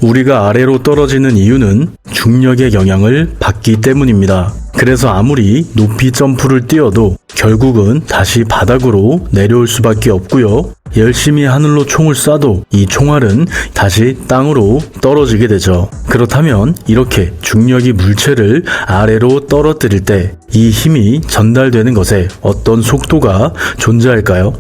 우리가 아래로 떨어지는 이유는 중력의 영향을 받기 때문입니다. 그래서 아무리 높이 점프를 뛰어도 결국은 다시 바닥으로 내려올 수밖에 없고요. 열심히 하늘로 총을 쏴도 이 총알은 다시 땅으로 떨어지게 되죠. 그렇다면 이렇게 중력이 물체를 아래로 떨어뜨릴 때 이 힘이 전달되는 것에 어떤 속도가 존재할까요?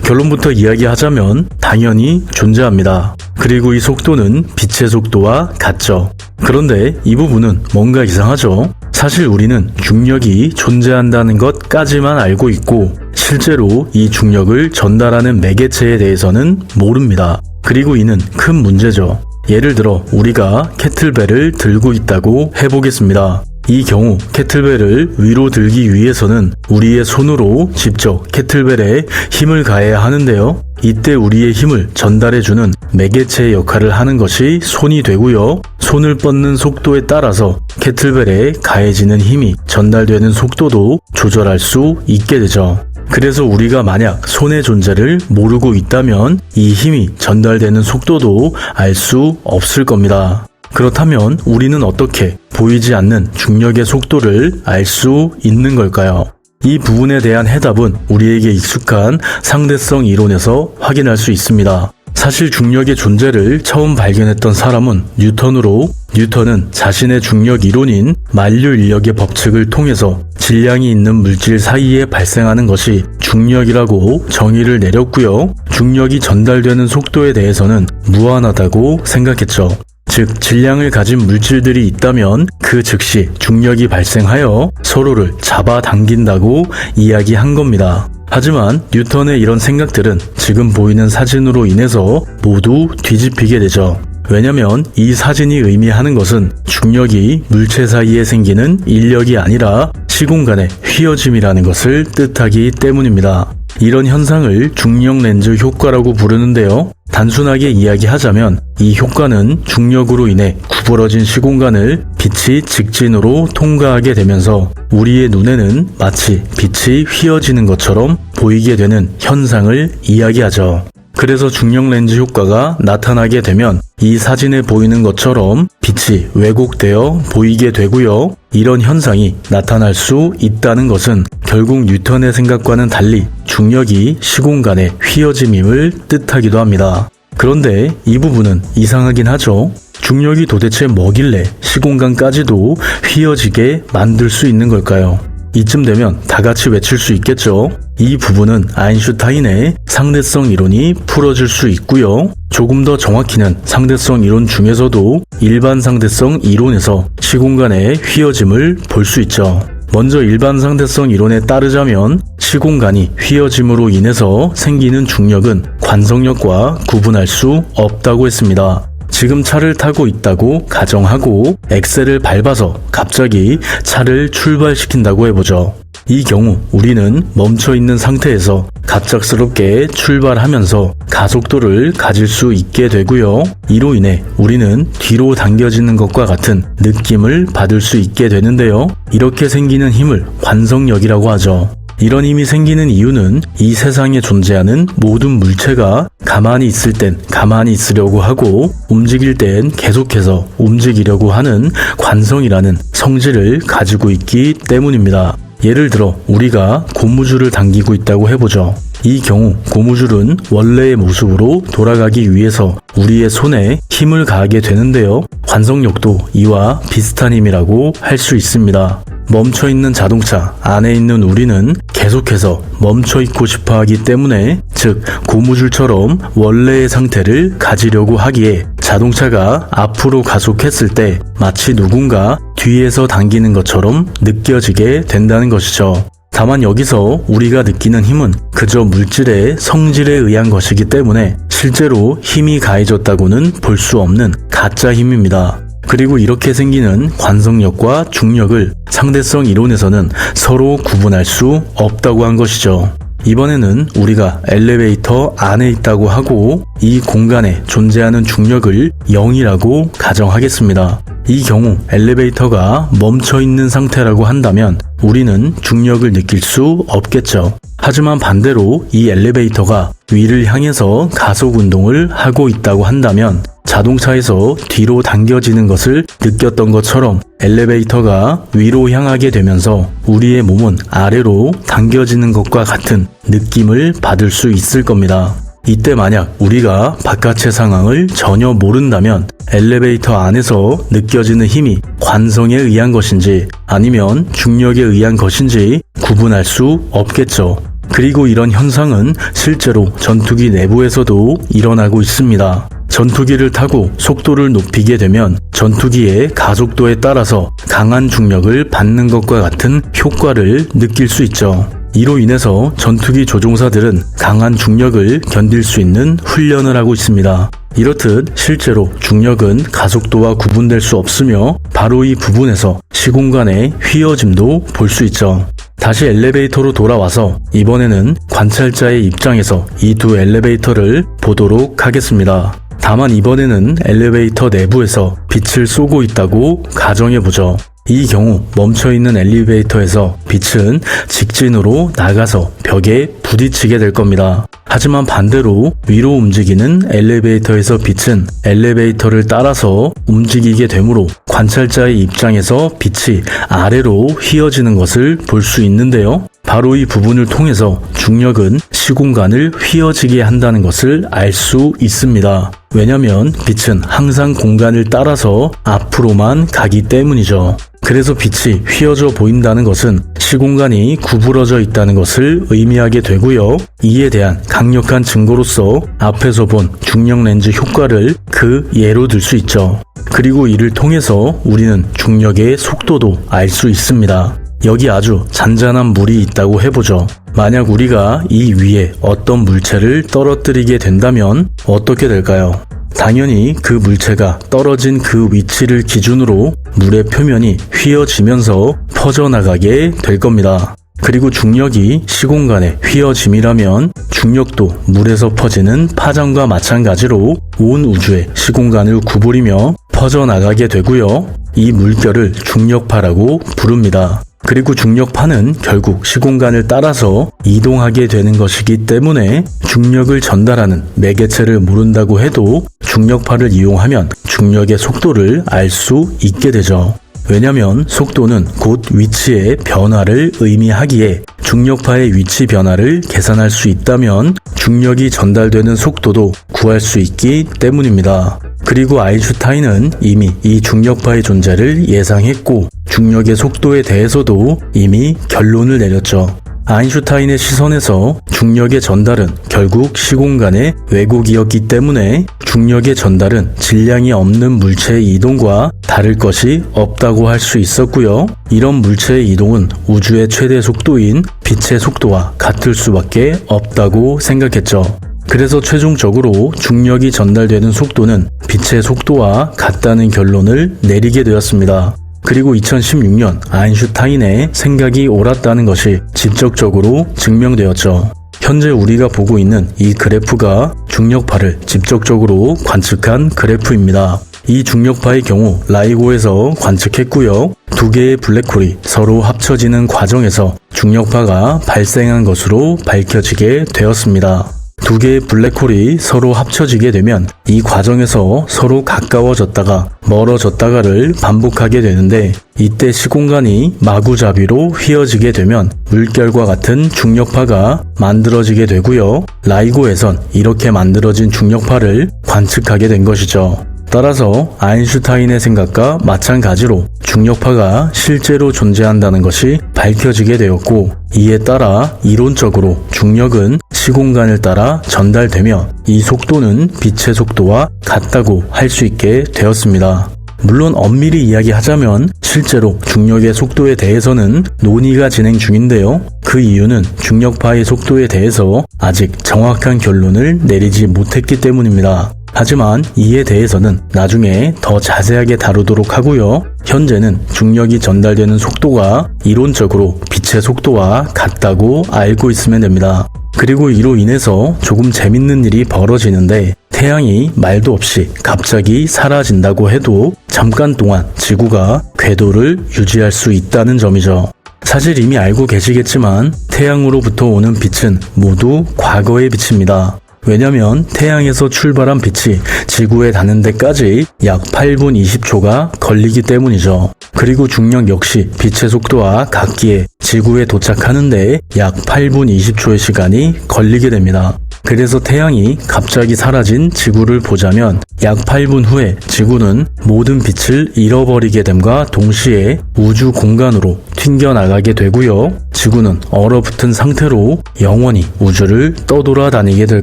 결론부터 이야기하자면 당연히 존재합니다. 그리고 이 속도는 빛의 속도와 같죠. 그런데 이 부분은 뭔가 이상하죠? 사실 우리는 중력이 존재한다는 것까지만 알고 있고 실제로 이 중력을 전달하는 매개체에 대해서는 모릅니다. 그리고 이는 큰 문제죠. 예를 들어 우리가 캐틀벨을 들고 있다고 해보겠습니다. 이 경우 캐틀벨을 위로 들기 위해서는 우리의 손으로 직접 캐틀벨에 힘을 가해야 하는데요. 이때 우리의 힘을 전달해주는 매개체의 역할을 하는 것이 손이 되고요. 손을 뻗는 속도에 따라서 캐틀벨에 가해지는 힘이 전달되는 속도도 조절할 수 있게 되죠. 그래서 우리가 만약 손의 존재를 모르고 있다면 이 힘이 전달되는 속도도 알 수 없을 겁니다. 그렇다면 우리는 어떻게 보이지 않는 중력의 속도를 알 수 있는 걸까요? 이 부분에 대한 해답은 우리에게 익숙한 상대성 이론에서 확인할 수 있습니다. 사실 중력의 존재를 처음 발견했던 사람은 뉴턴으로, 뉴턴은 자신의 중력 이론인 만류 인력의 법칙을 통해서 질량이 있는 물질 사이에 발생하는 것이 중력이라고 정의를 내렸고요. 중력이 전달되는 속도에 대해서는 무한하다고 생각했죠. 즉 질량을 가진 물질들이 있다면 그 즉시 중력이 발생하여 서로를 잡아당긴다고 이야기한 겁니다. 하지만 뉴턴의 이런 생각들은 지금 보이는 사진으로 인해서 모두 뒤집히게 되죠. 왜냐면 이 사진이 의미하는 것은 중력이 물체 사이에 생기는 인력이 아니라 시공간의 휘어짐이라는 것을 뜻하기 때문입니다. 이런 현상을 중력 렌즈 효과라고 부르는데요. 단순하게 이야기하자면 이 효과는 중력으로 인해 구부러진 시공간을 빛이 직진으로 통과하게 되면서 우리의 눈에는 마치 빛이 휘어지는 것처럼 보이게 되는 현상을 이야기하죠. 그래서 중력 렌즈 효과가 나타나게 되면 이 사진에 보이는 것처럼 빛이 왜곡되어 보이게 되고요. 이런 현상이 나타날 수 있다는 것은 결국 뉴턴의 생각과는 달리 중력이 시공간의 휘어짐임을 뜻하기도 합니다. 그런데 이 부분은 이상하긴 하죠. 중력이 도대체 뭐길래 시공간까지도 휘어지게 만들 수 있는 걸까요? 이쯤 되면 다 같이 외칠 수 있겠죠. 이 부분은 아인슈타인의 상대성 이론이 풀어질 수 있고요. 조금 더 정확히는 상대성 이론 중에서도 일반 상대성 이론에서 시공간의 휘어짐을 볼 수 있죠. 먼저 일반 상대성 이론에 따르자면 시공간이 휘어짐으로 인해서 생기는 중력은 관성력과 구분할 수 없다고 했습니다. 지금 차를 타고 있다고 가정하고 엑셀을 밟아서 갑자기 차를 출발시킨다고 해보죠. 이 경우 우리는 멈춰있는 상태에서 갑작스럽게 출발하면서 가속도를 가질 수 있게 되고요. 이로 인해 우리는 뒤로 당겨지는 것과 같은 느낌을 받을 수 있게 되는데요. 이렇게 생기는 힘을 관성력이라고 하죠. 이런 힘이 생기는 이유는 이 세상에 존재하는 모든 물체가 가만히 있을 땐 가만히 있으려고 하고 움직일 땐 계속해서 움직이려고 하는 관성이라는 성질을 가지고 있기 때문입니다. 예를 들어 우리가 고무줄을 당기고 있다고 해보죠. 이 경우 고무줄은 원래의 모습으로 돌아가기 위해서 우리의 손에 힘을 가하게 되는데요. 관성력도 이와 비슷한 힘이라고 할 수 있습니다. 멈춰있는 자동차 안에 있는 우리는 계속해서 멈춰있고 싶어 하기 때문에, 즉 고무줄처럼 원래의 상태를 가지려고 하기에 자동차가 앞으로 가속했을 때 마치 누군가 뒤에서 당기는 것처럼 느껴지게 된다는 것이죠. 다만 여기서 우리가 느끼는 힘은 그저 물질의 성질에 의한 것이기 때문에 실제로 힘이 가해졌다고는 볼 수 없는 가짜 힘입니다. 그리고 이렇게 생기는 관성력과 중력을 상대성 이론에서는 서로 구분할 수 없다고 한 것이죠. 이번에는 우리가 엘리베이터 안에 있다고 하고 이 공간에 존재하는 중력을 0이라고 가정하겠습니다. 이 경우 엘리베이터가 멈춰 있는 상태라고 한다면 우리는 중력을 느낄 수 없겠죠. 하지만 반대로 이 엘리베이터가 위를 향해서 가속 운동을 하고 있다고 한다면 자동차에서 뒤로 당겨지는 것을 느꼈던 것처럼 엘리베이터가 위로 향하게 되면서 우리의 몸은 아래로 당겨지는 것과 같은 느낌을 받을 수 있을 겁니다. 이때 만약 우리가 바깥의 상황을 전혀 모른다면 엘리베이터 안에서 느껴지는 힘이 관성에 의한 것인지 아니면 중력에 의한 것인지 구분할 수 없겠죠. 그리고 이런 현상은 실제로 전투기 내부에서도 일어나고 있습니다. 전투기를 타고 속도를 높이게 되면 전투기의 가속도에 따라서 강한 중력을 받는 것과 같은 효과를 느낄 수 있죠. 이로 인해서 전투기 조종사들은 강한 중력을 견딜 수 있는 훈련을 하고 있습니다. 이렇듯 실제로 중력은 가속도와 구분될 수 없으며 바로 이 부분에서 시공간의 휘어짐도 볼 수 있죠. 다시 엘리베이터로 돌아와서 이번에는 관찰자의 입장에서 이 두 엘리베이터를 보도록 하겠습니다. 다만 이번에는 엘리베이터 내부에서 빛을 쏘고 있다고 가정해보죠. 이 경우 멈춰있는 엘리베이터에서 빛은 직진으로 나가서 벽에 부딪히게 될 겁니다. 하지만 반대로 위로 움직이는 엘리베이터에서 빛은 엘리베이터를 따라서 움직이게 되므로 관찰자의 입장에서 빛이 아래로 휘어지는 것을 볼 수 있는데요. 바로 이 부분을 통해서 중력은 시공간을 휘어지게 한다는 것을 알 수 있습니다. 왜냐하면 빛은 항상 공간을 따라서 앞으로만 가기 때문이죠. 그래서 빛이 휘어져 보인다는 것은 시공간이 구부러져 있다는 것을 의미하게 되고요. 이에 대한 강력한 증거로서 앞에서 본 중력 렌즈 효과를 그 예로 들 수 있죠. 그리고 이를 통해서 우리는 중력의 속도도 알 수 있습니다. 여기 아주 잔잔한 물이 있다고 해보죠. 만약 우리가 이 위에 어떤 물체를 떨어뜨리게 된다면 어떻게 될까요? 당연히 그 물체가 떨어진 그 위치를 기준으로 물의 표면이 휘어지면서 퍼져나가게 될 겁니다. 그리고 중력이 시공간의 휘어짐이라면 중력도 물에서 퍼지는 파장과 마찬가지로 온 우주의 시공간을 구부리며 퍼져나가게 되고요. 이 물결을 중력파라고 부릅니다. 그리고 중력파는 결국 시공간을 따라서 이동하게 되는 것이기 때문에 중력을 전달하는 매개체를 모른다고 해도 중력파를 이용하면 중력의 속도를 알 수 있게 되죠. 왜냐하면 속도는 곧 위치의 변화를 의미하기에 중력파의 위치 변화를 계산할 수 있다면 중력이 전달되는 속도도 구할 수 있기 때문입니다. 그리고 아인슈타인은 이미 이 중력파의 존재를 예상했고 중력의 속도에 대해서도 이미 결론을 내렸죠. 아인슈타인의 시선에서 중력의 전달은 결국 시공간의 왜곡이었기 때문에 중력의 전달은 질량이 없는 물체의 이동과 다를 것이 없다고 할 수 있었고요. 이런 물체의 이동은 우주의 최대 속도인 빛의 속도와 같을 수밖에 없다고 생각했죠. 그래서 최종적으로 중력이 전달되는 속도는 빛의 속도와 같다는 결론을 내리게 되었습니다. 그리고 2016년 아인슈타인의 생각이 옳았다는 것이 직접적으로 증명되었죠. 현재 우리가 보고 있는 이 그래프가 중력파를 직접적으로 관측한 그래프입니다. 이 중력파의 경우 라이고에서 관측했고요. 두 개의 블랙홀이 서로 합쳐지는 과정에서 중력파가 발생한 것으로 밝혀지게 되었습니다. 두 개의 블랙홀이 서로 합쳐지게 되면 이 과정에서 서로 가까워졌다가 멀어졌다가를 반복하게 되는데 이때 시공간이 마구잡이로 휘어지게 되면 물결과 같은 중력파가 만들어지게 되고요. 라이고에선 이렇게 만들어진 중력파를 관측하게 된 것이죠. 따라서 아인슈타인의 생각과 마찬가지로 중력파가 실제로 존재한다는 것이 밝혀지게 되었고 이에 따라 이론적으로 중력은 시공간을 따라 전달되며 이 속도는 빛의 속도와 같다고 할 수 있게 되었습니다. 물론 엄밀히 이야기하자면 실제로 중력의 속도에 대해서는 논의가 진행 중인데요. 그 이유는 중력파의 속도에 대해서 아직 정확한 결론을 내리지 못했기 때문입니다. 하지만 이에 대해서는 나중에 더 자세하게 다루도록 하고요. 현재는 중력이 전달되는 속도가 이론적으로 빛의 속도와 같다고 알고 있으면 됩니다. 그리고 이로 인해서 조금 재밌는 일이 벌어지는데 태양이 말도 없이 갑자기 사라진다고 해도 잠깐 동안 지구가 궤도를 유지할 수 있다는 점이죠. 사실 이미 알고 계시겠지만 태양으로부터 오는 빛은 모두 과거의 빛입니다. 왜냐면 태양에서 출발한 빛이 지구에 닿는 데까지 약 8분 20초가 걸리기 때문이죠. 그리고 중력 역시 빛의 속도와 같기에 지구에 도착하는데 약 8분 20초의 시간이 걸리게 됩니다. 그래서 태양이 갑자기 사라진 지구를 보자면 약 8분 후에 지구는 모든 빛을 잃어버리게 됨과 동시에 우주 공간으로 튕겨나가게 되고요. 지구는 얼어붙은 상태로 영원히 우주를 떠돌아다니게 될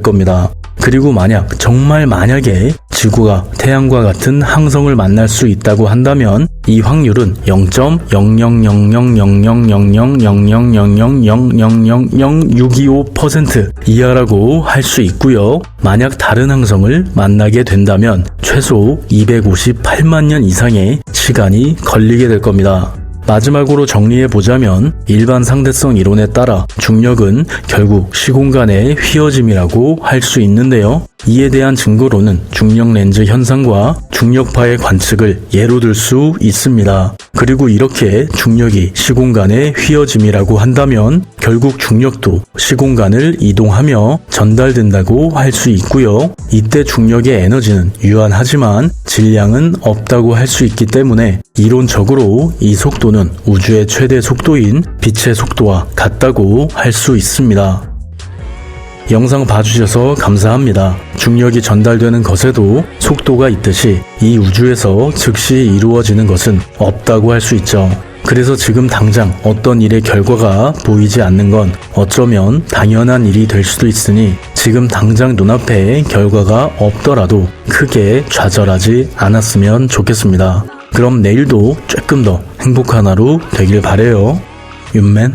겁니다. 그리고 정말 만약에 지구가 태양과 같은 항성을 만날 수 있다고 한다면 이 확률은 0.0000000000000000000625% 이하라고 할 수 있고요. 만약 다른 항성을 만나게 된다면 최소 258만 년 이상의 시간이 걸리게 될 겁니다. 마지막으로 정리해보자면 일반 상대성 이론에 따라 중력은 결국 시공간의 휘어짐이라고 할 수 있는데요. 이에 대한 증거로는 중력 렌즈 현상과 중력파의 관측을 예로 들 수 있습니다. 그리고 이렇게 중력이 시공간의 휘어짐이라고 한다면 결국 중력도 시공간을 이동하며 전달된다고 할 수 있고요. 이때 중력의 에너지는 유한하지만 질량은 없다고 할 수 있기 때문에 이론적으로 이 속도는 우주의 최대 속도인 빛의 속도와 같다고 할 수 있습니다. 영상 봐주셔서 감사합니다. 중력이 전달되는 것에도 속도가 있듯이 이 우주에서 즉시 이루어지는 것은 없다고 할 수 있죠. 그래서 지금 당장 어떤 일의 결과가 보이지 않는 건 어쩌면 당연한 일이 될 수도 있으니 지금 당장 눈앞에 결과가 없더라도 크게 좌절하지 않았으면 좋겠습니다. 그럼 내일도 조금 더 행복한 하루 되길 바래요. 윤맨.